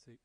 Sì.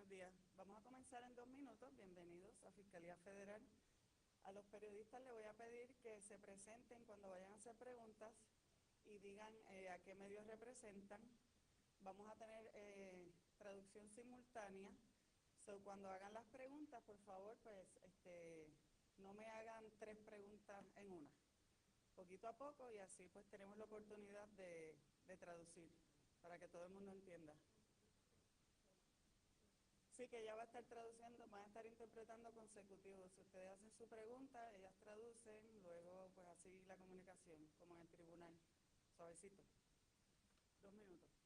Buenos días. Vamos a comenzar en 2 minutos. Bienvenidos a Fiscalía Federal. A los periodistas les voy a pedir que se presenten cuando vayan a hacer preguntas y digan a qué medios representan. Vamos a tener traducción simultánea. Cuando hagan las preguntas, por favor, pues no me hagan 3 preguntas en una. Poquito a poco y así pues tenemos la oportunidad de traducir para que todo el mundo entienda. Sí, que ella va a estar traduciendo, van a estar interpretando consecutivos. Si ustedes hacen su pregunta, ellas traducen, luego pues así la comunicación, como en el tribunal. Suavecito. 2 minutos.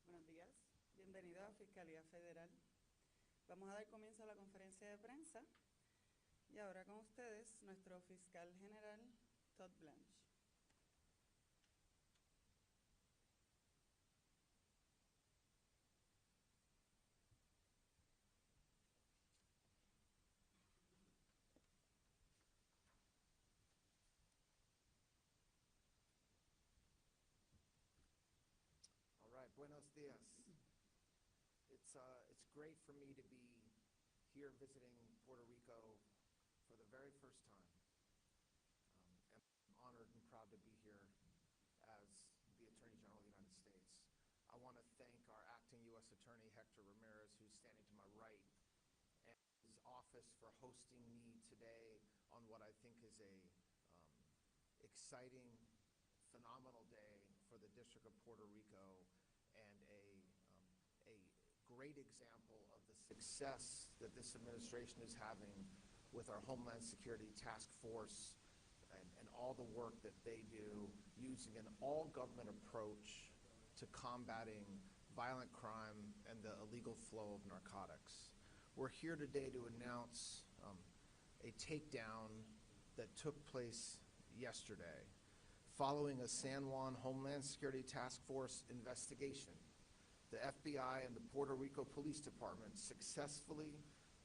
Buenos días, bienvenidos a Fiscalía Federal. Vamos a dar comienzo a la conferencia de prensa y ahora con ustedes nuestro fiscal general Todd Blanche. All right, buenos dias. It's great for me to be here visiting Puerto Rico for the very first time. And I'm honored and proud to be here as the Attorney General of the United States. I want to thank our acting U.S. Attorney, Hector Ramirez, who's standing to my right, and his office for hosting me today on what I think is a exciting, phenomenal day for the District of Puerto Rico and a great example of the success that this administration is having with our Homeland Security Task Force and all the work that they do using an all-government approach to combating violent crime and the illegal flow of narcotics. We're here today to announce a takedown that took place yesterday following a San Juan Homeland Security Task Force investigation. The FBI and the Puerto Rico Police Department successfully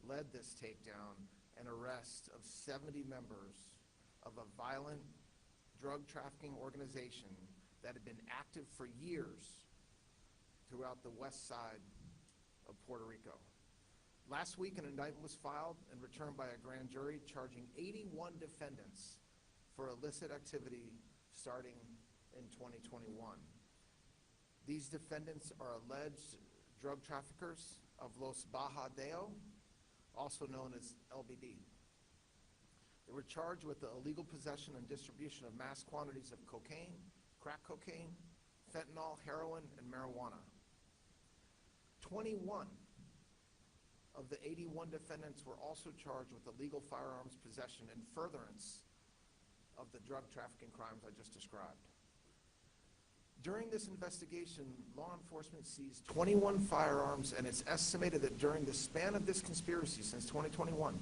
led this takedown and arrest of 70 members of a violent drug trafficking organization that had been active for years throughout the west side of Puerto Rico. Last week, an indictment was filed and returned by a grand jury charging 81 defendants for illicit activity starting in 2021. These defendants are alleged drug traffickers of Los Bajadeo, also known as LBD. They were charged with the illegal possession and distribution of mass quantities of cocaine, crack cocaine, fentanyl, heroin, and marijuana. 21 of the 81 defendants were also charged with illegal firearms possession in furtherance of the drug trafficking crimes I just described. During this investigation, law enforcement seized 21 firearms, and it's estimated that during the span of this conspiracy since 2021,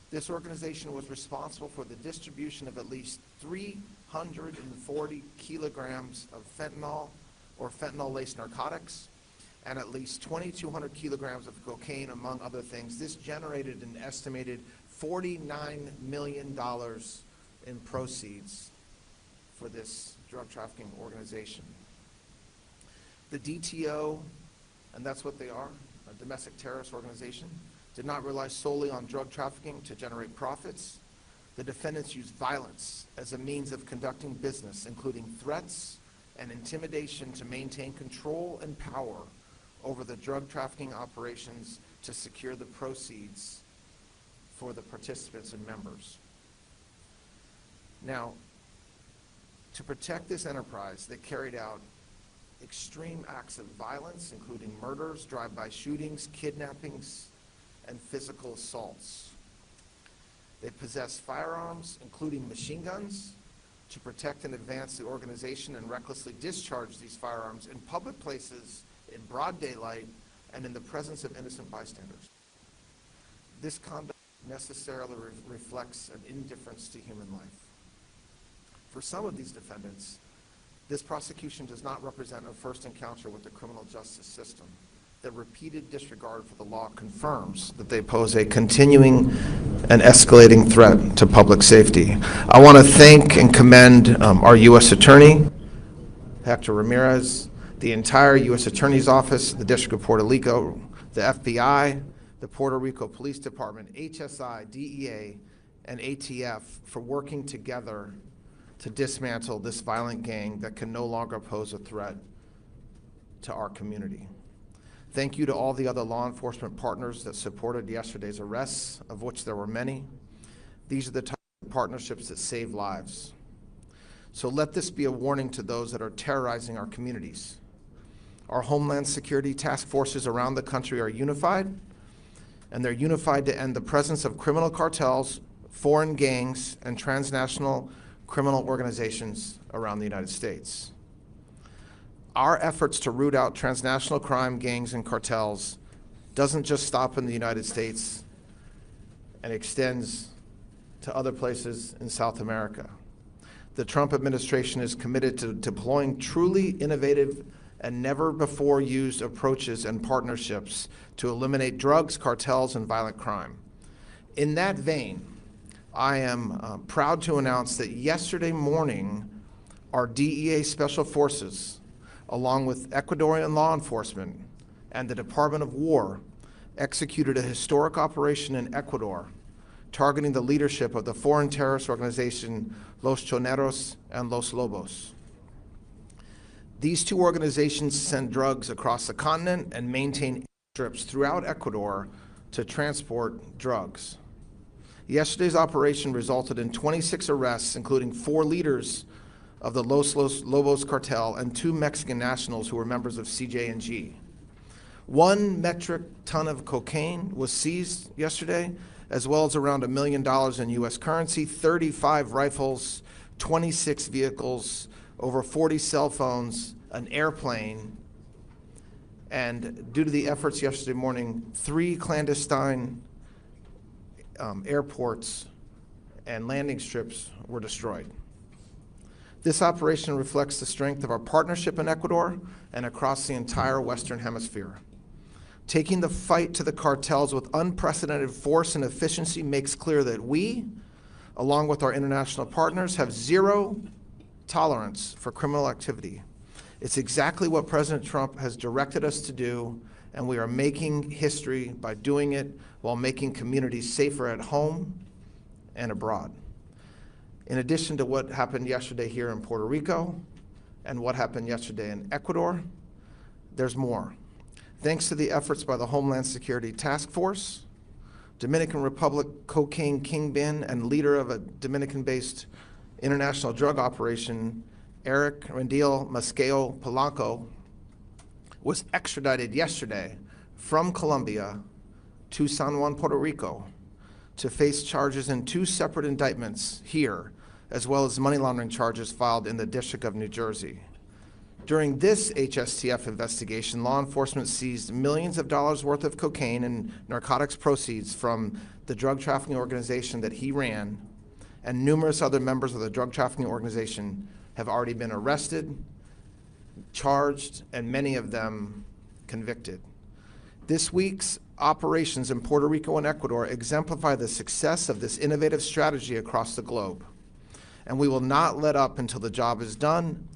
this organization was responsible for the distribution of at least 340 kilograms of fentanyl or fentanyl-laced narcotics, and at least 2,200 kilograms of cocaine, among other things. This generated an estimated $49 million in proceeds for this drug trafficking organization. The DTO, and that's what they are, a domestic terrorist organization, did not rely solely on drug trafficking to generate profits. The defendants used violence as a means of conducting business, including threats and intimidation to maintain control and power over the drug trafficking operations to secure the proceeds for the participants and members. Now, to protect this enterprise, they carried out extreme acts of violence, including murders, drive-by shootings, kidnappings, and physical assaults. They possessed firearms, including machine guns, to protect and advance the organization, and recklessly discharged these firearms in public places in broad daylight and in the presence of innocent bystanders. This conduct necessarily reflects an indifference to human life. For some of these defendants, this prosecution does not represent a first encounter with the criminal justice system. The repeated disregard for the law confirms that they pose a continuing and escalating threat to public safety. I want to thank and commend our U.S. Attorney, Hector Ramirez, the entire U.S. Attorney's Office, the District of Puerto Rico, the FBI, the Puerto Rico Police Department, HSI, DEA, and ATF for working together to dismantle this violent gang that can no longer pose a threat to our community. Thank you to all the other law enforcement partners that supported yesterday's arrests, of which there were many. These are the type of partnerships that save lives. So let this be a warning to those that are terrorizing our communities. Our Homeland Security task forces around the country are unified, and they're unified to end the presence of criminal cartels, foreign gangs, and transnational criminal organizations around the United States. Our efforts to root out transnational crime, gangs, and cartels doesn't just stop in the United States and extends to other places in South America. The Trump administration is committed to deploying truly innovative and never before used approaches and partnerships to eliminate drugs, cartels, and violent crime. In that vein, I am proud to announce that yesterday morning, our DEA Special Forces, along with Ecuadorian law enforcement and the Department of War, executed a historic operation in Ecuador targeting the leadership of the foreign terrorist organization Los Choneros and Los Lobos. These two organizations send drugs across the continent and maintain airstrips throughout Ecuador to transport drugs. Yesterday's operation resulted in 26 arrests, including 4 leaders of the Los Lobos cartel and 2 Mexican nationals who were members of CJ&G. 1 metric ton of cocaine was seized yesterday, as well as around $1 million in U.S. currency, 35 rifles, 26 vehicles, over 40 cell phones, an airplane, and due to the efforts yesterday morning, 3 clandestine airports and landing strips were destroyed. This operation reflects the strength of our partnership in Ecuador and across the entire Western Hemisphere. Taking the fight to the cartels with unprecedented force and efficiency makes clear that we, along with our international partners, have zero tolerance for criminal activity. It's exactly what President Trump has directed us to do, and we are making history by doing it while making communities safer at home and abroad. In addition to what happened yesterday here in Puerto Rico and what happened yesterday in Ecuador, there's more. Thanks to the efforts by the Homeland Security Task Force, Dominican Republic cocaine kingpin and leader of a Dominican-based international drug operation, Eric Rendil Masqueo Polanco, was extradited yesterday from Colombia to San Juan, Puerto Rico, to face charges in 2 separate indictments here, as well as money laundering charges filed in the District of New Jersey. During this HSTF investigation, law enforcement seized millions of dollars worth of cocaine and narcotics proceeds from the drug trafficking organization that he ran, and numerous other members of the drug trafficking organization have already been arrested, charged, and many of them convicted. This week's operations in Puerto Rico and Ecuador exemplify the success of this innovative strategy across the globe. And we will not let up until the job is done.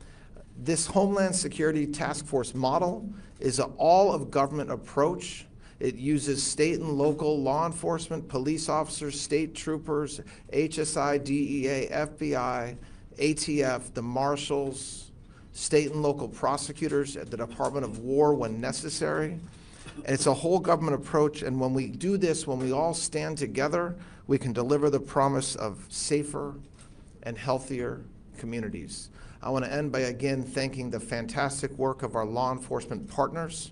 This Homeland Security Task Force model is an all-of-government approach. It uses state and local law enforcement, police officers, state troopers, HSI, DEA, FBI, ATF, the marshals, state and local prosecutors at the Department of War when necessary. And it's a whole government approach, and when we do this, when we all stand together, we can deliver the promise of safer and healthier communities. I want to end by again thanking the fantastic work of our law enforcement partners,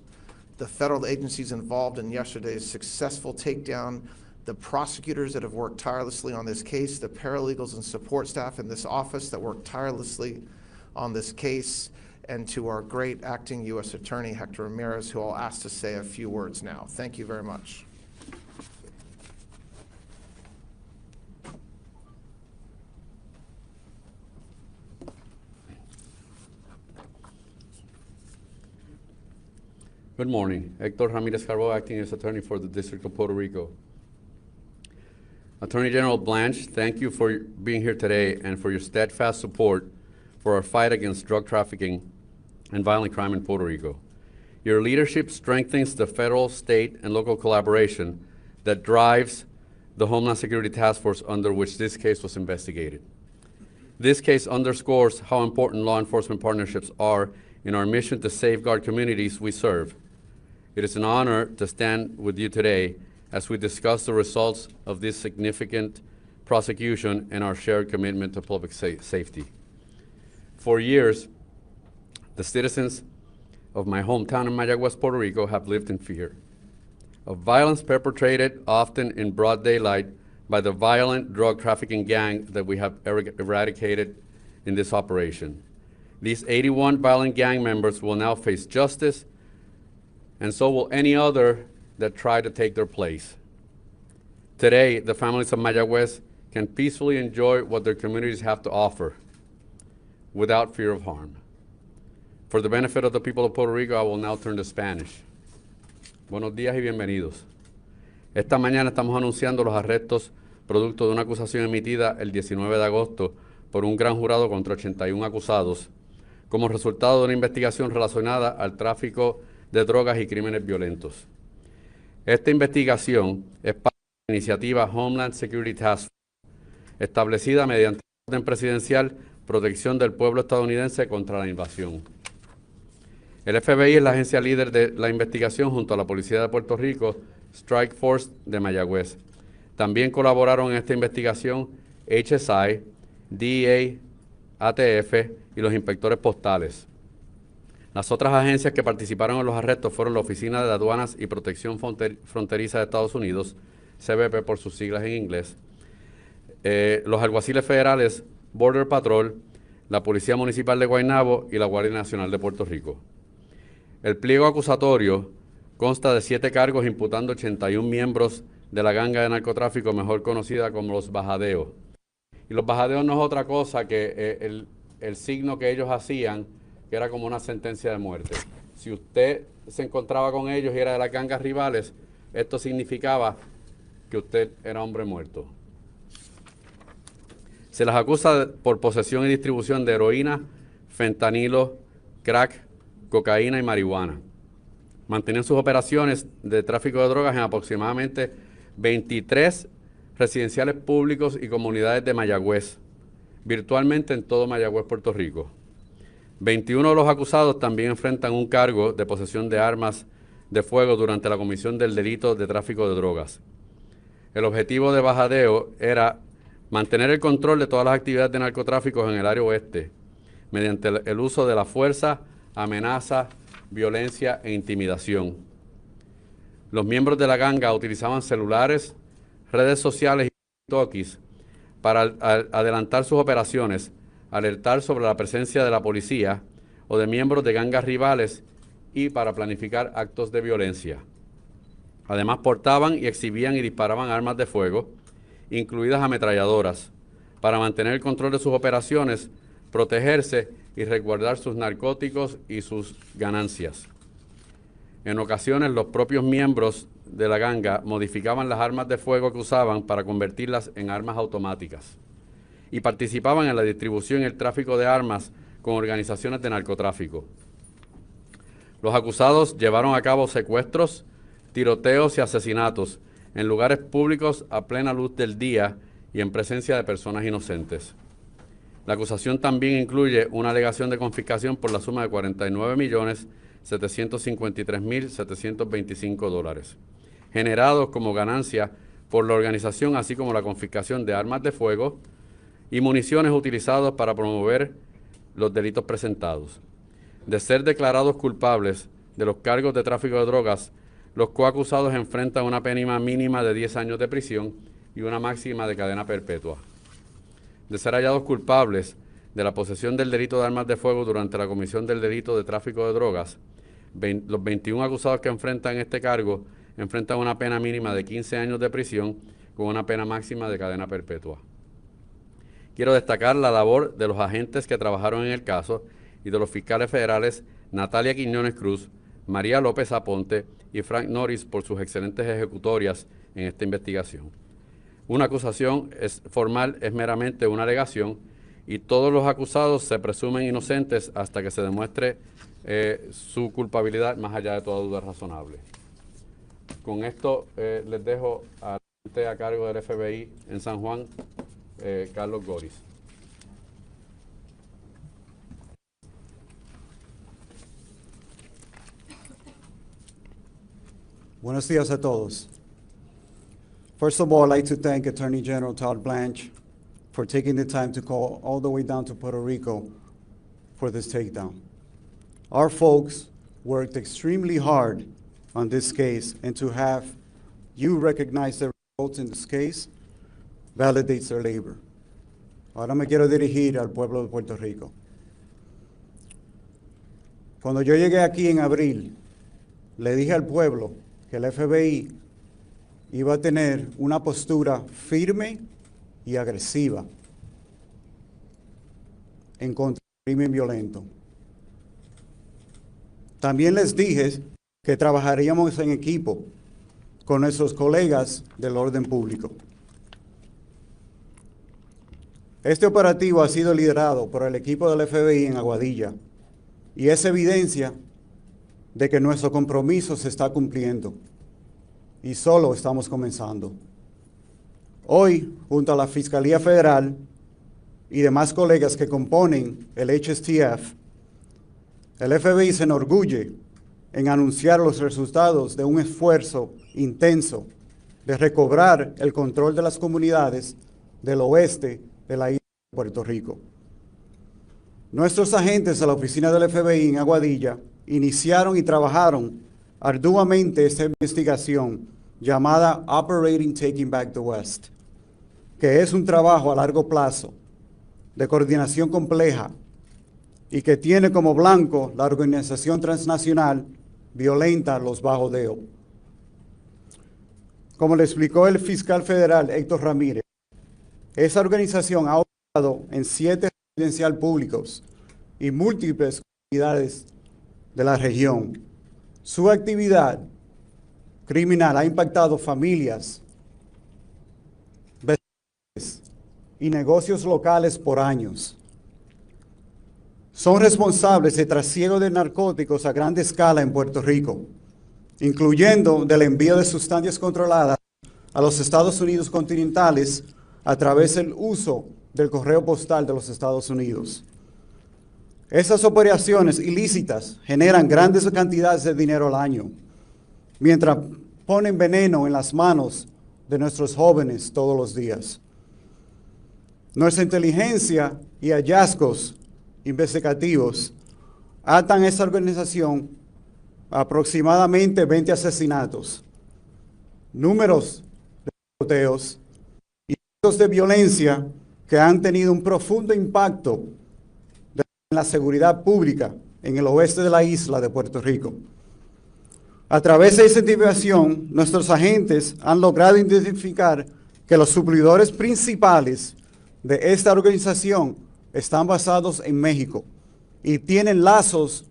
the federal agencies involved in yesterday's successful takedown, the prosecutors that have worked tirelessly on this case, the paralegals and support staff in this office that worked tirelessly on this case, and to our great acting U.S. Attorney, Hector Ramirez, who I'll ask to say a few words now. Thank you very much. Good morning. Hector Ramirez Carbo, acting as attorney for the District of Puerto Rico. Attorney General Blanche, thank you for being here today and for your steadfast support for our fight against drug trafficking and violent crime in Puerto Rico. Your leadership strengthens the federal, state, and local collaboration that drives the Homeland Security Task Force under which this case was investigated. This case underscores how important law enforcement partnerships are in our mission to safeguard communities we serve. It is an honor to stand with you today as we discuss the results of this significant prosecution and our shared commitment to public safety. For years, the citizens of my hometown in Mayagüez, Puerto Rico, have lived in fear of violence perpetrated often in broad daylight by the violent drug trafficking gang that we have eradicated in this operation. These 81 violent gang members will now face justice, and so will any other that try to take their place. Today, the families of Mayagüez can peacefully enjoy what their communities have to offer without fear of harm. For the benefit of the people of Puerto Rico, I will now turn to Spanish. Buenos días y bienvenidos. Esta mañana estamos anunciando los arrestos producto de una acusación emitida el 19 de agosto por un gran jurado contra 81 acusados como resultado de una investigación relacionada al tráfico de drogas y crímenes violentos. Esta investigación es parte de la iniciativa Homeland Security Task Force, establecida mediante la orden presidencial Protección del Pueblo Estadounidense contra la Invasión. El FBI es la agencia líder de la investigación junto a la Policía de Puerto Rico, Strike Force de Mayagüez. También colaboraron en esta investigación HSI, DEA, ATF y los inspectores postales. Las otras agencias que participaron en los arrestos fueron la Oficina de Aduanas y Protección Fronteriza de Estados Unidos, CBP por sus siglas en inglés, los alguaciles federales, Border Patrol, la Policía Municipal de Guaynabo y la Guardia Nacional de Puerto Rico. El pliego acusatorio consta de 7 cargos imputando 81 miembros de la ganga de narcotráfico mejor conocida como los bajadeos. Y los bajadeos no es otra cosa que el signo que ellos hacían, que era como una sentencia de muerte. Si usted se encontraba con ellos y era de las gangas rivales, esto significaba que usted era hombre muerto. Se las acusa por posesión y distribución de heroína, fentanilo, crack, cocaína y marihuana. Mantenían sus operaciones de tráfico de drogas en aproximadamente 23 residenciales públicos y comunidades de Mayagüez, virtualmente en todo Mayagüez, Puerto Rico. 21 de los acusados también enfrentan un cargo de posesión de armas de fuego durante la comisión del delito de tráfico de drogas. El objetivo de bajadeo era mantener el control de todas las actividades de narcotráfico en el área oeste, mediante el uso de la fuerza, amenaza, violencia e intimidación. Los miembros de la ganga utilizaban celulares, redes sociales y talkies para adelantar sus operaciones, alertar sobre la presencia de la policía o de miembros de gangas rivales y para planificar actos de violencia. Además, portaban y exhibían y disparaban armas de fuego, incluidas ametralladoras, para mantener el control de sus operaciones, protegerse y resguardar sus narcóticos y sus ganancias. En ocasiones, los propios miembros de la ganga modificaban las armas de fuego que usaban para convertirlas en armas automáticas y participaban en la distribución y el tráfico de armas con organizaciones de narcotráfico. Los acusados llevaron a cabo secuestros, tiroteos y asesinatos en lugares públicos a plena luz del día y en presencia de personas inocentes. La acusación también incluye una alegación de confiscación por la suma de $49.753.725, generados como ganancia por la organización, así como la confiscación de armas de fuego y municiones utilizados para promover los delitos presentados. De ser declarados culpables de los cargos de tráfico de drogas, los coacusados enfrentan una pena mínima de 10 años de prisión y una máxima de cadena perpetua. De ser hallados culpables de la posesión del delito de armas de fuego durante la comisión del delito de tráfico de drogas, los 21 acusados que enfrentan este cargo enfrentan una pena mínima de 15 años de prisión con una pena máxima de cadena perpetua. Quiero destacar la labor de los agentes que trabajaron en el caso y de los fiscales federales Natalia Quiñones Cruz, María López Aponte y Frank Norris por sus excelentes ejecutorias en esta investigación. Una acusación formal es meramente una alegación y todos los acusados se presumen inocentes hasta que se demuestre su culpabilidad más allá de toda duda razonable. Con esto les dejo al agente a cargo del FBI en San Juan, Carlos Goris. Buenos días a todos. First of all, I'd like to thank Attorney General Todd Blanche for taking the time to call all the way down to Puerto Rico for this takedown. Our folks worked extremely hard on this case, and to have you recognize the results in this case validates their labor. Ahora me quiero dirigir al pueblo de Puerto Rico. Cuando yo llegué aquí en abril, le dije al pueblo que el FBI iba a tener una postura firme y agresiva en contra del crimen violento. También les dije que trabajaríamos en equipo con nuestros colegas del orden público. Este operativo ha sido liderado por el equipo del FBI en Aguadilla y es evidencia de que nuestro compromiso se está cumpliendo y solo estamos comenzando. Hoy, junto a la Fiscalía Federal y demás colegas que componen el HSTF, el FBI se enorgulle en anunciar los resultados de un esfuerzo intenso de recobrar el control de las comunidades del oeste de la isla de Puerto Rico. Nuestros agentes de la oficina del FBI en Aguadilla iniciaron y trabajaron arduamente esta investigación llamada Operating Taking Back the West, que es un trabajo a largo plazo de coordinación compleja y que tiene como blanco la organización transnacional violenta Los Bajos Deo. Como le explicó el fiscal federal Héctor Ramírez, esa organización ha operado en 7 residenciales públicos y múltiples comunidades de la región. Su actividad criminal ha impactado familias, vecinos y negocios locales por años. Son responsables de trasiego de narcóticos a gran escala en Puerto Rico, incluyendo del envío de sustancias controladas a los Estados Unidos continentales a través del uso del correo postal de los Estados Unidos. Esas operaciones ilícitas generan grandes cantidades de dinero al año, mientras ponen veneno en las manos de nuestros jóvenes todos los días. Nuestra inteligencia y hallazgos investigativos atan a esta organización a aproximadamente 20 asesinatos, números de tiroteos y actos de violencia que han tenido un profundo impacto en la seguridad pública en el oeste de la isla de Puerto Rico. A través de esa investigación, nuestros agentes han logrado identificar que los suplidores principales de esta organización están basados en México y tienen lazos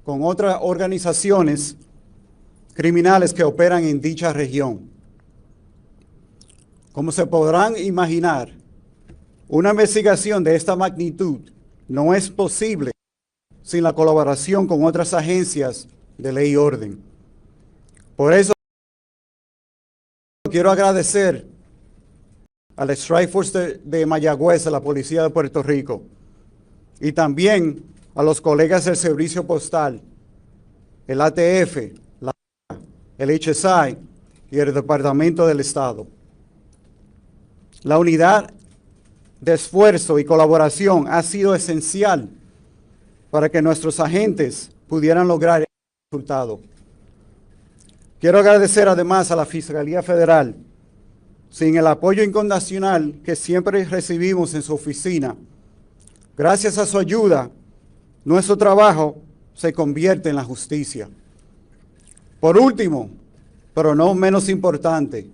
con otras organizaciones criminales que operan en dicha región. Como se podrán imaginar, una investigación de esta magnitud no es posible sin la colaboración con otras agencias de ley y orden. Por eso quiero agradecer al Strike Force de Mayagüez, a la Policía de Puerto Rico, y también a los colegas del Servicio Postal, el ATF, el HSI y el Departamento del Estado. La unidad de esfuerzo y colaboración ha sido esencial para que nuestros agentes pudieran lograr el resultado. Quiero agradecer además a la Fiscalía Federal. Sin el apoyo incondicional que siempre recibimos en su oficina, gracias a su ayuda, nuestro trabajo se convierte en la justicia. Por último, pero no menos importante,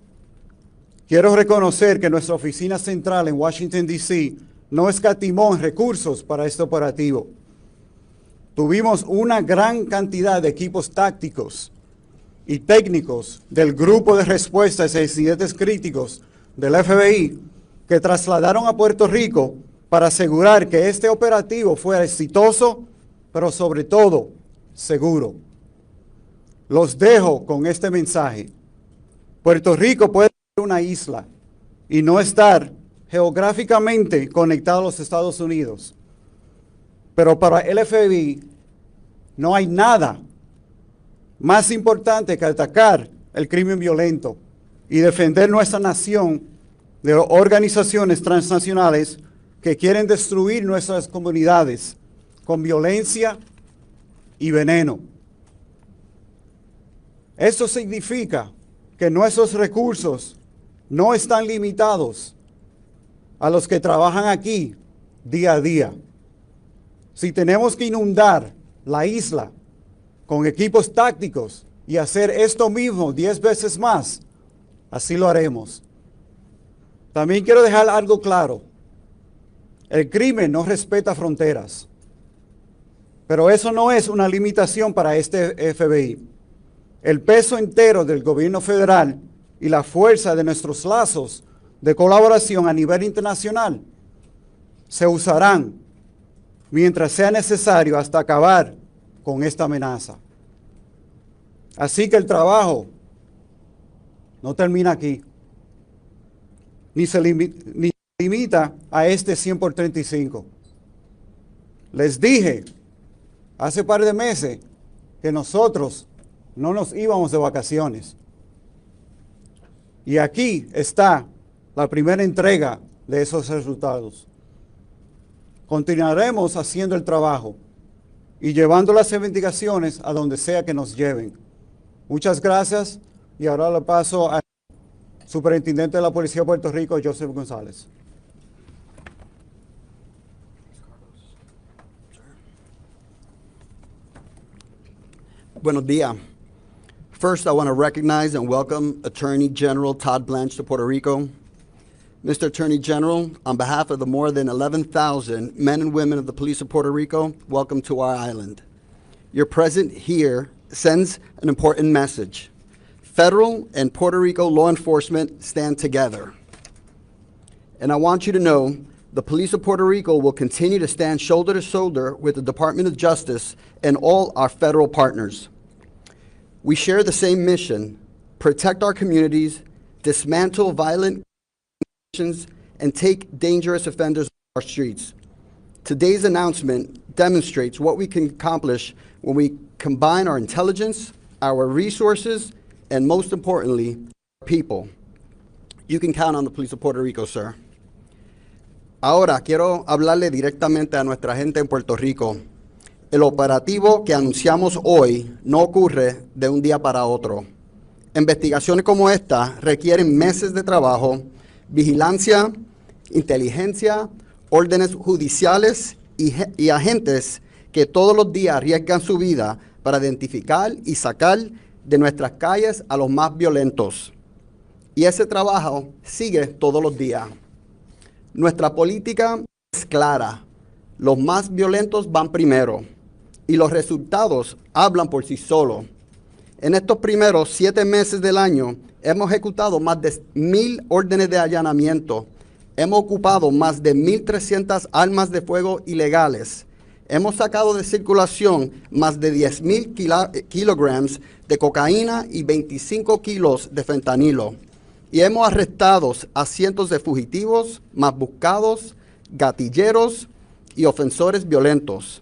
quiero reconocer que nuestra oficina central en Washington, D.C. no escatimó en recursos para este operativo. Tuvimos una gran cantidad de equipos tácticos y técnicos del Grupo de Respuesta a Incidentes Críticos del FBI que trasladaron a Puerto Rico para asegurar que este operativo fuera exitoso, pero sobre todo seguro. Los dejo con este mensaje. Puerto Rico puede ser una isla y no estar geográficamente conectado a los Estados Unidos, pero para el FBI no hay nada más importante que atacar el crimen violento y defender nuestra nación de organizaciones transnacionales que quieren destruir nuestras comunidades con violencia y veneno. Esto significa que nuestros recursos no están limitados a los que trabajan aquí día a día. Si tenemos que inundar la isla con equipos tácticos y hacer esto mismo 10 veces más, así lo haremos. También quiero dejar algo claro. El crimen no respeta fronteras, pero eso no es una limitación para este FBI. El peso entero del gobierno federal y la fuerza de nuestros lazos de colaboración a nivel internacional se usarán mientras sea necesario hasta acabar con esta amenaza. Así que el trabajo no termina aquí, ni se limita a este 100 por 35. Les dije hace par de meses que nosotros no nos íbamos de vacaciones. Y aquí está la primera entrega de esos resultados. Continuaremos haciendo el trabajo y llevando las investigaciones a donde sea que nos lleven. Muchas gracias y ahora le paso al Superintendente de la Policía de Puerto Rico, Joseph González. Buenos días. First, I want to recognize and welcome Attorney General Todd Blanche to Puerto Rico. Mr. Attorney General, on behalf of the more than 11,000 men and women of the police of Puerto Rico, welcome to our island. Your presence here sends an important message. Federal and Puerto Rico law enforcement stand together. And I want you to know the police of Puerto Rico will continue to stand shoulder to shoulder with the Department of Justice and all our federal partners. We share the same mission: protect our communities, dismantle violent conditions, and take dangerous offenders off our streets. Today's announcement demonstrates what we can accomplish when we combine our intelligence, our resources, and most importantly, our people. You can count on the police of Puerto Rico, sir. Ahora quiero hablarle directamente a nuestra gente en Puerto Rico. El operativo que anunciamos hoy no ocurre de un día para otro. Investigaciones como esta requieren meses de trabajo, vigilancia, inteligencia, órdenes judiciales y agentes que todos los días arriesgan su vida para identificar y sacar de nuestras calles a los más violentos. Y ese trabajo sigue todos los días. Nuestra política es clara: los más violentos van primero y los resultados hablan por sí solos. En estos primeros 7 meses del año hemos ejecutado más de 1,000 órdenes de allanamiento, hemos ocupado más de 1,300 armas de fuego ilegales, hemos sacado de circulación más de 10,000 kilogramos de cocaína y 25 kilos de fentanilo. Y hemos arrestado a cientos de fugitivos, más buscados, gatilleros y ofensores violentos.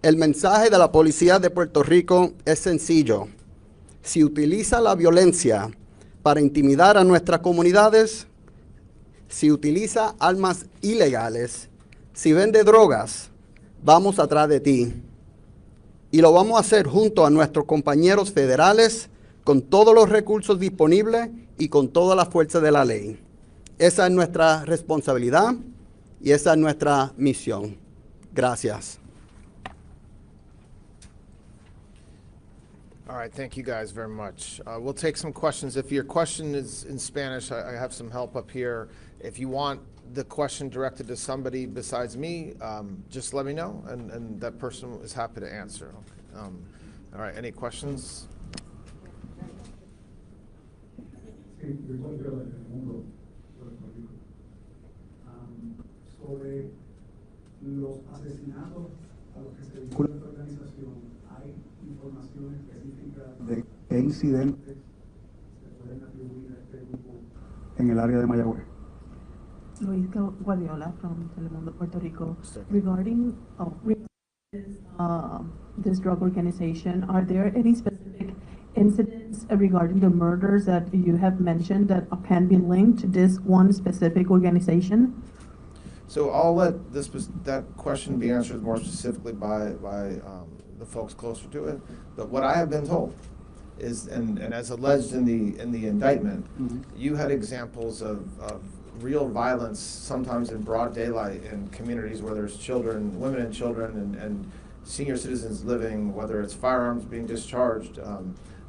El mensaje de la policía de Puerto Rico es sencillo: si utiliza la violencia para intimidar a nuestras comunidades, si utiliza armas ilegales, si vende drogas, vamos atrás de ti. Y lo vamos a hacer junto a nuestros compañeros federales, con todos los recursos disponibles y con toda la fuerza de la ley. Esa es nuestra responsabilidad y esa es nuestra misión. Gracias. All right, thank you guys very much. We'll take some questions. If your question is in Spanish, I have some help up here. If you want the question directed to somebody besides me, just let me know, and that person is happy to answer. All right, any questions? Sí, Gregorio del Mundo, Puerto Rico. Sobre los asesinatos a los que se vincula esta organización, ¿hay información específica de qué incidentes se pueden atribuir a este grupo en el área de Mayagüez? Luis Guardiola from Telemundo, Puerto Rico. Regarding this drug organization, are there any specific incidents regarding the murders that you have mentioned that can be linked to this one specific organization? So I'll let that question be answered more specifically by the folks closer to it. But what I have been told is, and as alleged in the indictment, you had examples of real violence, sometimes in broad daylight, in communities where there's children, women and children, and senior citizens living, whether it's firearms being discharged,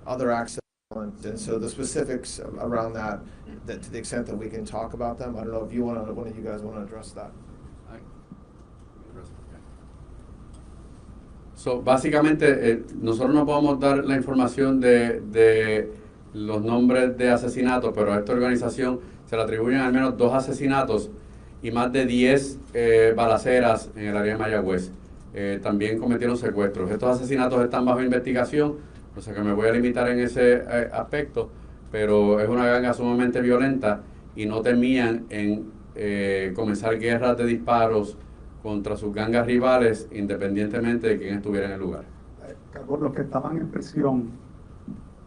other acts of violence. And so the specifics around that, to the extent that we can talk about them, I don't know if one of you guys want to address that. So, básicamente, nosotros no podemos dar la información de los nombres de asesinatos, pero a esta organización se le atribuyen al menos 2 asesinatos y más de 10 balaceras en el área de Mayagüez. También cometieron secuestros. Estos asesinatos están bajo investigación, o sea que me voy a limitar en ese aspecto, pero es una ganga sumamente violenta y no temían en comenzar guerras de disparos contra sus gangas rivales, independientemente de quién estuviera en el lugar. Carlos, los que estaban en prisión,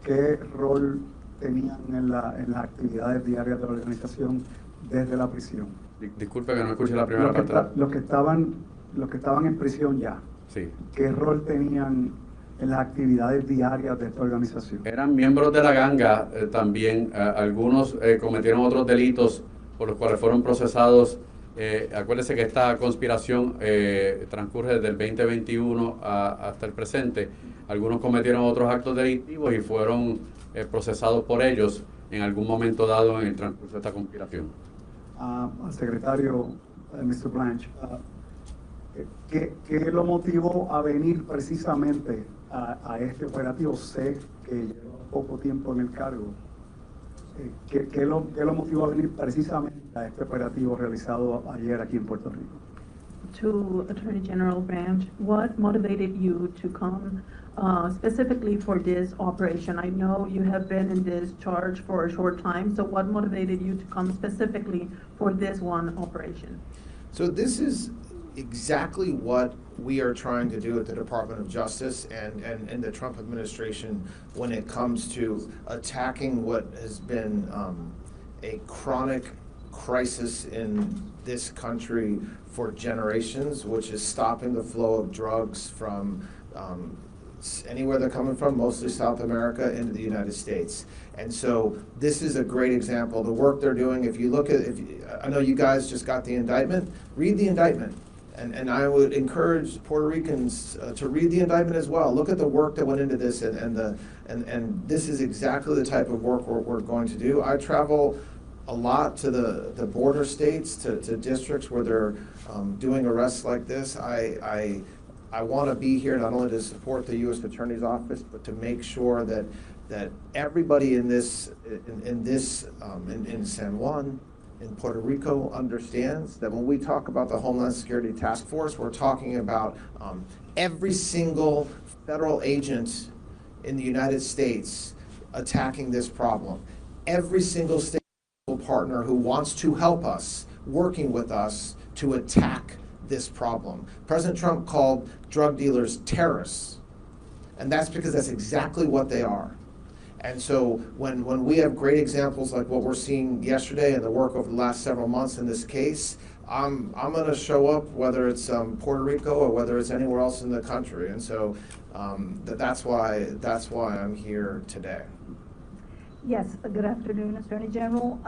¿qué rol tenían en las actividades diarias de la organización desde la prisión? Disculpe que no escuché la primera parte. Los que estaban en prisión ya, Sí. ¿qué rol tenían en las actividades diarias de esta organización? Eran miembros de la ganga también. Algunos cometieron otros delitos por los cuales fueron procesados. Acuérdese que esta conspiración transcurre desde el 2021 hasta el presente. Algunos cometieron otros actos delictivos y fueron procesados por ellos en algún momento dado en el transcurso de esta conspiración. Al secretario, Mr. Blanche, ¿qué lo motivó a venir precisamente a este operativo? Sé que lleva poco tiempo en el cargo. ¿Qué lo motivó a venir precisamente a este operativo realizado ayer aquí en Puerto Rico? To Attorney General Branch, what motivated you to come specifically for this operation? I know you have been in this charge for a short time, so what motivated you to come specifically for this one operation? So this is exactly what we are trying to do at the Department of Justice and the Trump administration when it comes to attacking what has been a chronic crisis in this country for generations, which is stopping the flow of drugs from anywhere they're coming from, mostly South America, into the United States. And so this is a great example. The work they're doing, if you look at, I know you guys just got the indictment, read the indictment. And I would encourage Puerto Ricans to read the indictment as well. Look at the work that went into this, and this is exactly the type of work we're going to do. I travel a lot to the border states, to districts where they're doing arrests like this. I want to be here not only to support the U.S. Attorney's Office, but to make sure that everybody in San Juan, in Puerto Rico, understands that when we talk about the Homeland Security Task Force, we're talking about every single federal agent in the United States attacking this problem. Every single state partner who wants to help us, working with us to attack this problem. President Trump called drug dealers terrorists, and that's because that's exactly what they are. And so when we have great examples like what we're seeing yesterday and the work over the last several months in this case, I'm going to show up whether it's Puerto Rico or whether it's anywhere else in the country. And so that's why I'm here today. Yes, good afternoon, Attorney General.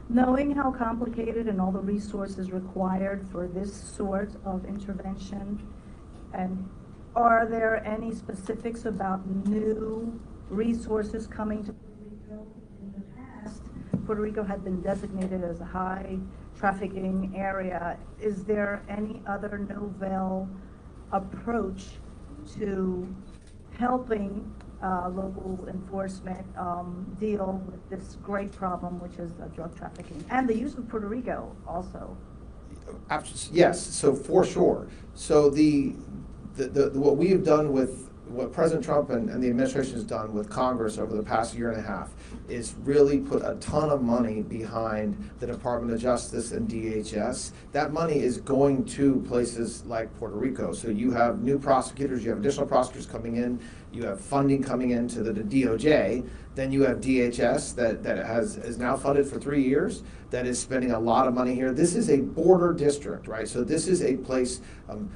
Knowing how complicated and all the resources required for this sort of intervention, and are there any specifics about new resources coming to Puerto Rico? In the past, Puerto Rico had been designated as a high trafficking area. Is there any other novel approach to helping local enforcement deal with this great problem, which is drug trafficking, and the use of Puerto Rico also? Yes, so for sure. So what we have done with what President Trump and the administration has done with Congress over the past year and a half is really put a ton of money behind the Department of Justice and DHS. That money is going to places like Puerto Rico. So you have new prosecutors, you have additional prosecutors coming in, you have funding coming into the DOJ, then you have DHS that is now funded for 3 years, that is spending a lot of money here. This is a border district, right? So this is a place,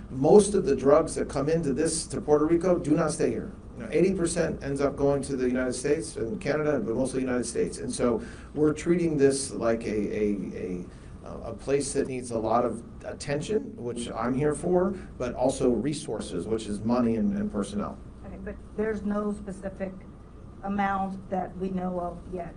most of the drugs that come to Puerto Rico do not stay here. 80% ends up going to the United States and Canada, but mostly the United States. And so we're treating this like a place that needs a lot of attention, which I'm here for, but also resources, which is money and personnel. Okay, but there's no specific amount that we know of yet?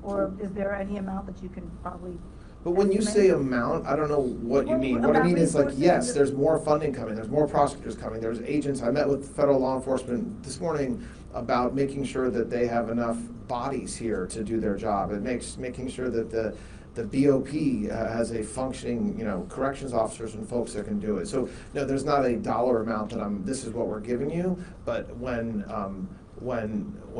Or is there any amount that you can probably But when you say amount, I don't know what you mean. What I mean is like, yes, there's more funding coming, there's more prosecutors coming, there's agents. I met with federal law enforcement this morning about making sure that they have enough bodies here to do their job. It makes making sure that the BOP has a functioning, corrections officers and folks that can do it. So no, there's not a dollar amount that this is what we're giving you, but when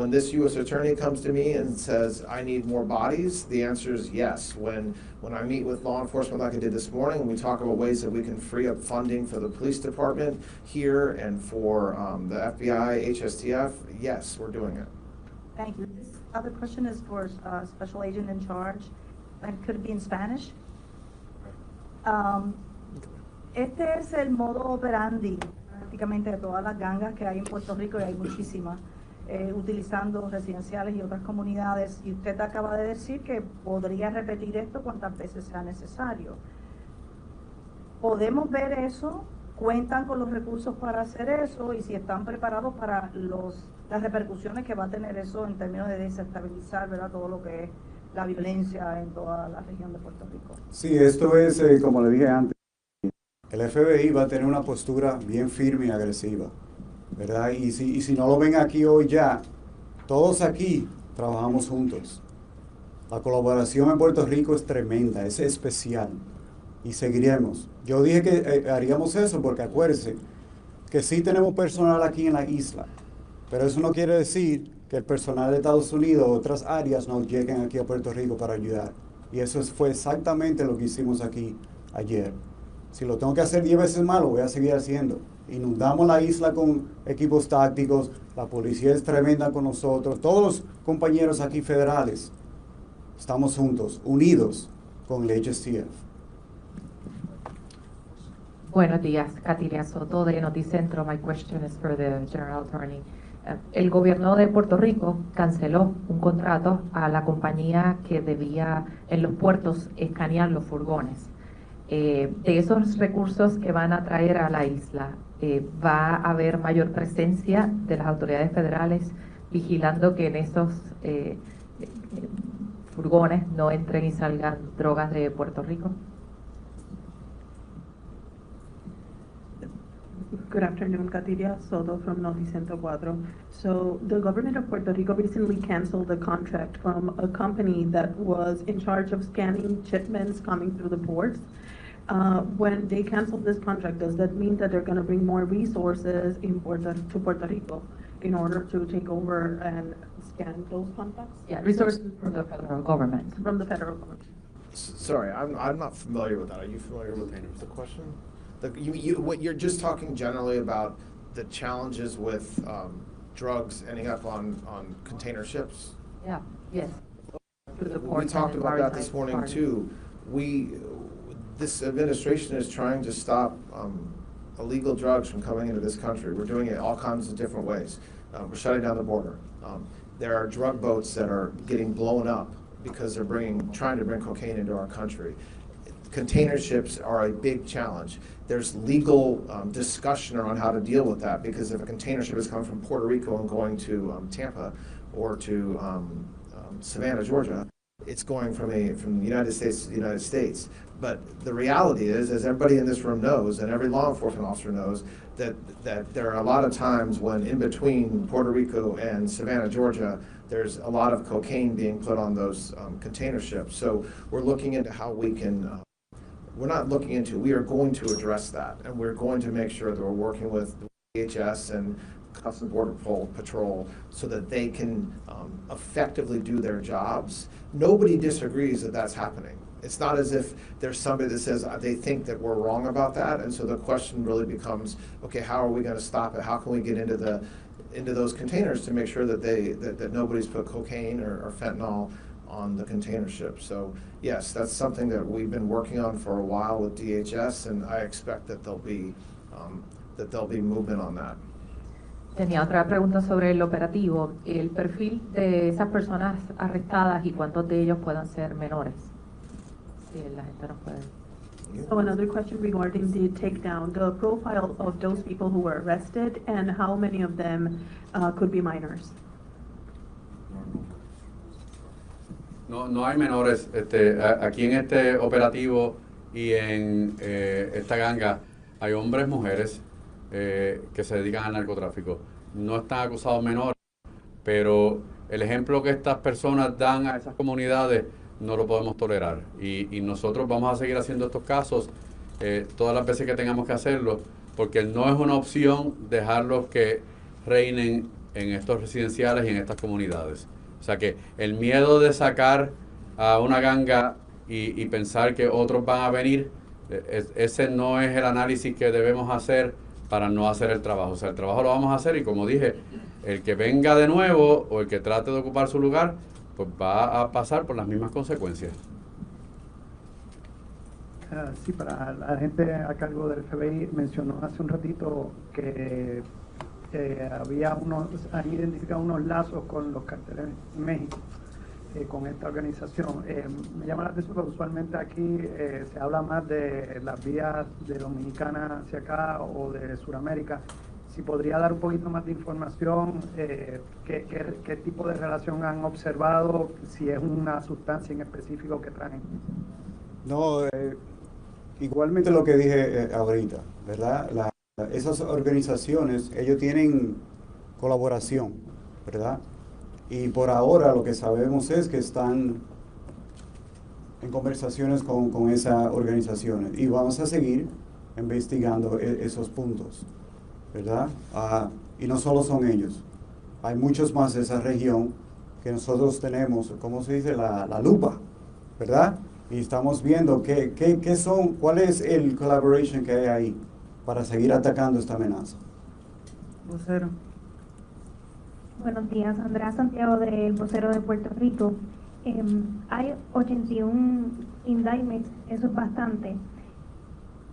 this U.S. attorney comes to me and says, I need more bodies, the answer is yes. When I meet with law enforcement like I did this morning, and we talk about ways that we can free up funding for the police department here and for the FBI, HSTF, yes, we're doing it. Thank you. This other question is for Special Agent in Charge, and could it be in Spanish? Este es el modo operandi prácticamente de todas las gangas que hay en Puerto Rico, y hay muchísimas, utilizando residenciales y otras comunidades, y usted acaba de decir que podría repetir esto cuantas veces sea necesario. ¿Podemos ver eso? ¿Cuentan con los recursos para hacer eso? Y si están preparados para las repercusiones que va a tener eso en términos de desestabilizar, ¿verdad?, todo lo que es la violencia en toda la región de Puerto Rico. Sí, esto es, como le dije antes, el FBI va a tener una postura bien firme y agresiva, ¿verdad? Y si no lo ven aquí hoy ya, todos aquí trabajamos juntos. La colaboración en Puerto Rico es tremenda, es especial y seguiremos. Yo dije que haríamos eso porque acuérdense que sí tenemos personal aquí en la isla, pero eso no quiere decir que el personal de Estados Unidos o otras áreas no lleguen aquí a Puerto Rico para ayudar. Y eso fue exactamente lo que hicimos aquí ayer. Si lo tengo que hacer 10 veces más, lo voy a seguir haciendo. Inundamos la isla con equipos tácticos, la policía es tremenda con nosotros, todos los compañeros aquí federales estamos juntos, unidos con el HSTF. Buenos días, Katiria Soto de Noticentro. My question is for the General Attorney. El gobierno de Puerto Rico canceló un contrato a la compañía que debía en los puertos escanear los furgones. De esos recursos que van a traer a la isla, ¿va a haber mayor presencia de las autoridades federales vigilando que en esos furgones no entren y salgan drogas de Puerto Rico? Good afternoon, Katiria Soto from Noticentro 4. So the government of Puerto Rico recently canceled the contract from a company that was in charge of scanning shipments coming through the ports. When they canceled this contract, does that mean that they're going to bring more resources to Puerto Rico in order to take over and scan those contracts? Yeah, resources from the federal government. From the federal government. Sorry, I'm not familiar with that. Are you familiar with the question? What you're just talking generally about the challenges with drugs ending up on container ships? Yeah, yes. We talked about that this morning too. This administration is trying to stop illegal drugs from coming into this country. We're doing it all kinds of different ways. We're shutting down the border. There are drug boats that are getting blown up because they're trying to bring cocaine into our country. Container ships are a big challenge. There's legal discussion around how to deal with that, because if a container ship is coming from Puerto Rico and going to Tampa or to Savannah, Georgia, it's going from the United States to the United States. But the reality is, as everybody in this room knows, and every law enforcement officer knows, that there are a lot of times when in between Puerto Rico and Savannah, Georgia, there's a lot of cocaine being put on those container ships. So we're looking into how we can, we are going to address that, and we're going to make sure that we're working with the DHS and Customs Border Patrol so that they can effectively do their jobs. Nobody disagrees that that's happening. It's not as if there's somebody that says they think that we're wrong about that, and so the question really becomes, okay, how are we going to stop it? How can we get into those containers to make sure that that nobody's put cocaine or fentanyl on the container ship? So yes, that's something that we've been working on for a while with DHS, and I expect that there'll be movement on that. Tenía otra pregunta sobre el operativo, el perfil de esas personas arrestadas y cuántos de ellos puedan ser menores. Si la gente no puede. So another question regarding the takedown, the profile of those people who were arrested and how many of them could be minors. No hay menores. Aquí en este operativo y en esta ganga hay hombres, mujeres que se dedican al narcotráfico. No están acusados menores, pero el ejemplo que estas personas dan a esas comunidades no lo podemos tolerar. Y nosotros vamos a seguir haciendo estos casos todas las veces que tengamos que hacerlo, porque no es una opción dejarlos que reinen en estos residenciales y en estas comunidades. O sea que el miedo de sacar a una ganga y pensar que otros van a venir, ese no es el análisis que debemos hacer para no hacer el trabajo. O sea, el trabajo lo vamos a hacer y, como dije, el que venga de nuevo o el que trate de ocupar su lugar, pues va a pasar por las mismas consecuencias. Sí, para la gente a cargo del FBI mencionó hace un ratito que han identificado unos lazos con los carteles en México, con esta organización. Me llama la atención porque usualmente aquí se habla más de las vías de Dominicana hacia acá o de Sudamérica. Si podría dar un poquito más de información, qué tipo de relación han observado, si es una sustancia en específico que traen. No, igualmente lo que dije ahorita, ¿verdad? Esas organizaciones, ellos tienen colaboración, ¿verdad? Y por ahora lo que sabemos es que están en conversaciones con esas organizaciones y vamos a seguir investigando esos puntos, ¿verdad? Y no solo son ellos, hay muchos más de esa región que nosotros tenemos, ¿cómo se dice? La lupa, ¿verdad? Y estamos viendo cuál es el collaboration que hay ahí para seguir atacando esta amenaza. Vocero. Buenos días, Andrea Santiago del Vocero de Puerto Rico. Hay 81 indictments, eso es bastante.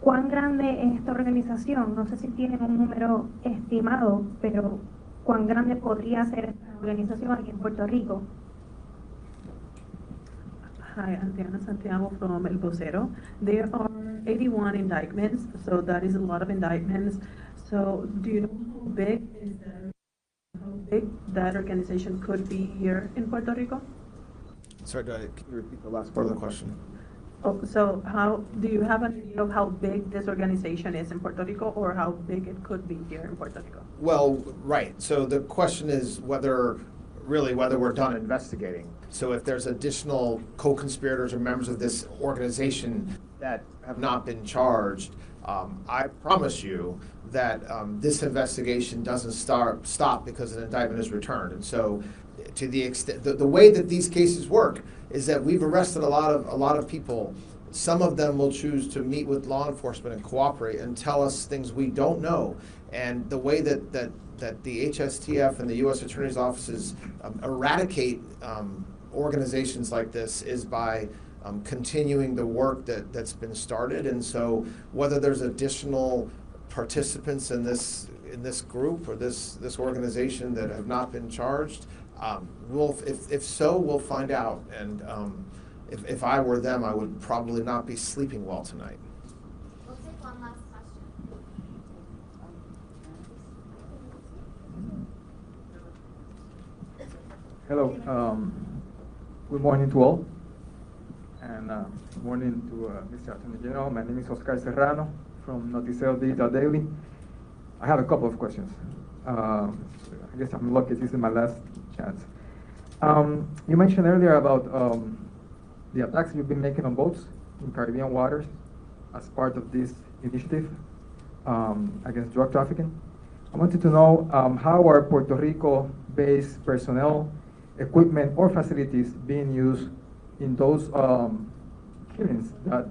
¿Cuán grande es esta organización? No sé si tienen un número estimado, pero ¿cuán grande podría ser esta organización aquí en Puerto Rico? Hi, I'm Diana Santiago from El Vocero. There are 81 indictments, so that is a lot of indictments. So do you know how big that organization could be here in Puerto Rico? Sorry, can you repeat the last part of the question? Oh, so how do you have an idea of how big this organization is in Puerto Rico, or how big it could be here in Puerto Rico? Well, right. So the question is whether we're done investigating. So if there's additional co-conspirators or members of this organization that have not been charged, I promise you that this investigation doesn't stop because an indictment is returned. And so, to the extent the way that these cases work is that we've arrested a lot of people. Some of them will choose to meet with law enforcement and cooperate and tell us things we don't know. And the way that the HSTF and the U.S. Attorney's offices eradicate organizations like this is by continuing the work that's been started. And so whether there's additional participants in this group or this organization that have not been charged, if so, we'll find out. And if I were them, I would probably not be sleeping well tonight. We'll take one last question. Hello. Good morning to all. And good morning to Mr. Attorney General. My name is Oscar Serrano from Noticiero Digital Daily. I have a couple of questions. I guess I'm lucky this is my last chance. You mentioned earlier about the attacks you've been making on boats in Caribbean waters as part of this initiative against drug trafficking. I wanted to know how are Puerto Rico-based personnel, equipment, or facilities being used in those killings that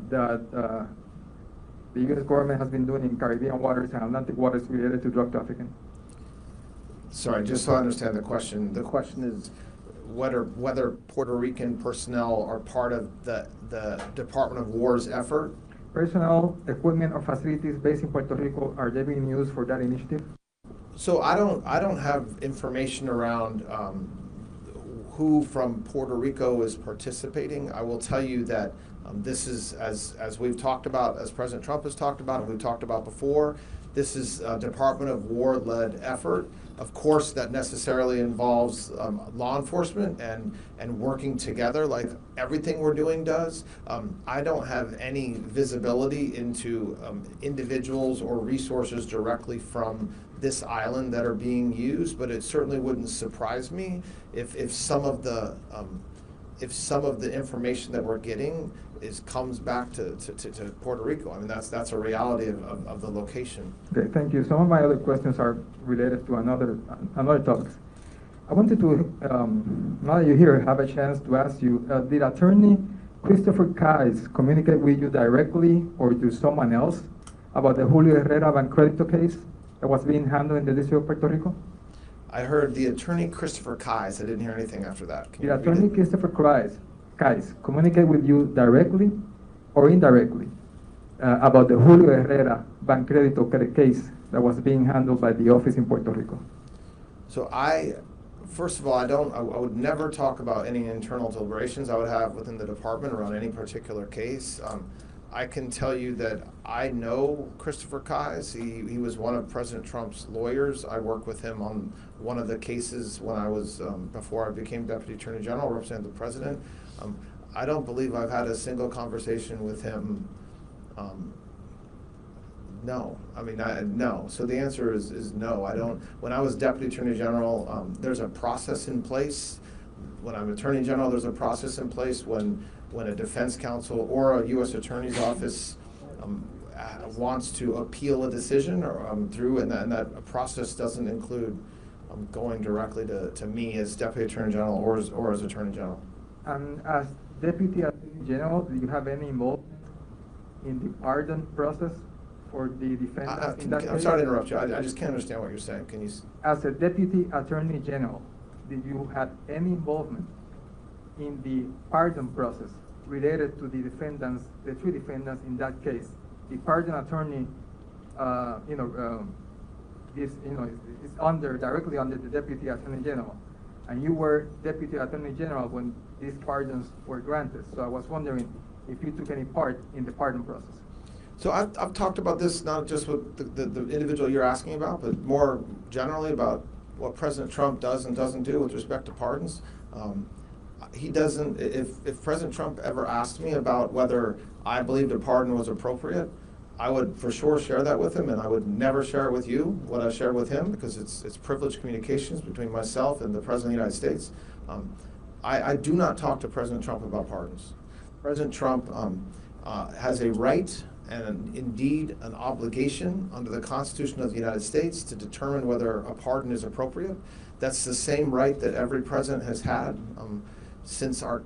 the U.S. government has been doing in Caribbean waters and Atlantic waters related to drug trafficking? Sorry, just so I understand the question. The question is whether Puerto Rican personnel are part of the Department of War's effort. Personnel, equipment, or facilities based in Puerto Rico, are they being used for that initiative? So I don't have information around who from Puerto Rico is participating. I will tell you that this is, as we've talked about, as President Trump has talked about, and we've talked about before, this is a Department of War-led effort. Of course, that necessarily involves law enforcement and working together like everything we're doing does. I don't have any visibility into individuals or resources directly from this island that are being used, but it certainly wouldn't surprise me if some of the information that we're getting comes back to Puerto Rico. I mean, that's a reality of the location. Okay, thank you. Some of my other questions are related to another topics. I wanted to, now that you're here, have a chance to ask you, did Attorney Christopher Kais communicate with you directly or to someone else about the Julio Herrera Bancredito case that was being handled in the District of Puerto Rico? I heard the Attorney Christopher Kais. I didn't hear anything after that. Did Attorney Christopher Kais communicate with you directly or indirectly about the Julio Herrera Bancredito case that was being handled by the office in Puerto Rico? So first of all, I would never talk about any internal deliberations I would have within the department around any particular case. I can tell you that I know Christopher Kais. He was one of President Trump's lawyers. I worked with him on one of the cases when I was, before I became Deputy Attorney General, representing the President. I don't believe I've had a single conversation with him No, I mean, no. So the answer is no. I don't. When I was Deputy Attorney General, there's a process in place. When I'm Attorney General, there's a process in place when a defense counsel or a U.S. Attorney's office wants to appeal a decision or through, and that process doesn't include going directly to me as Deputy Attorney General or as Attorney General. And as Deputy Attorney General, do you have any involvement in the pardon process for the defendant in that case? I'm sorry to interrupt you. I just can't understand what you're saying. Can you? As a Deputy Attorney General, did you have any involvement in the pardon process related to the defendants, the three defendants in that case? The pardon attorney, is directly under the Deputy Attorney General, and you were Deputy Attorney General when these pardons were granted. So I was wondering if you took any part in the pardon process. So I've talked about this not just with the individual you're asking about, but more generally about what President Trump does and doesn't do with respect to pardons. He doesn't. If President Trump ever asked me about whether I believed a pardon was appropriate, I would for sure share that with him, and I would never share it with you, what I shared with him, because it's privileged communications between myself and the President of the United States. I do not talk to President Trump about pardons. President Trump has a right and indeed an obligation under the Constitution of the United States to determine whether a pardon is appropriate. That's the same right that every president has had since our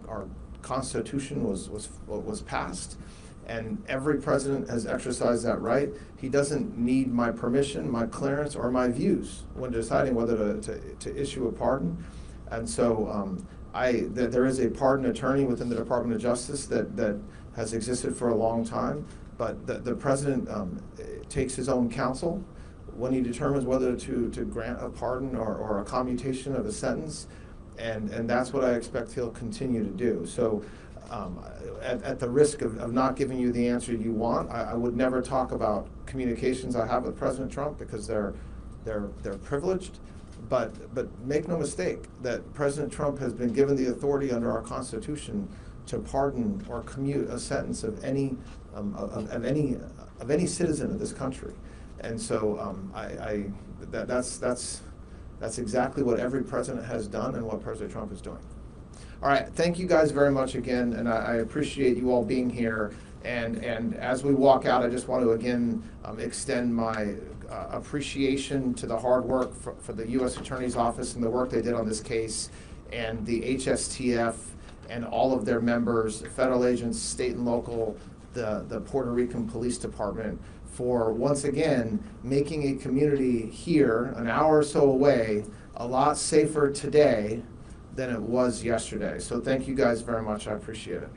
Constitution was passed. And every president has exercised that right. He doesn't need my permission, my clearance, or my views when deciding whether to issue a pardon. And so there is a pardon attorney within the Department of Justice that has existed for a long time. But the president takes his own counsel when he determines whether to grant a pardon or a commutation of a sentence. And that's what I expect he'll continue to do. So at the risk of not giving you the answer you want, I would never talk about communications I have with President Trump because they're privileged. But make no mistake that President Trump has been given the authority under our Constitution to pardon or commute a sentence of any citizen of this country. And so that's exactly what every president has done and what President Trump is doing. All right, thank you guys very much again, and I appreciate you all being here. And as we walk out, I just want to again extend my appreciation to the hard work for the U.S. Attorney's Office and the work they did on this case, and the HSTF and all of their members, federal agents, state and local, the Puerto Rican Police Department, for once again making a community here, an hour or so away, a lot safer today than it was yesterday. So thank you guys very much. I appreciate it.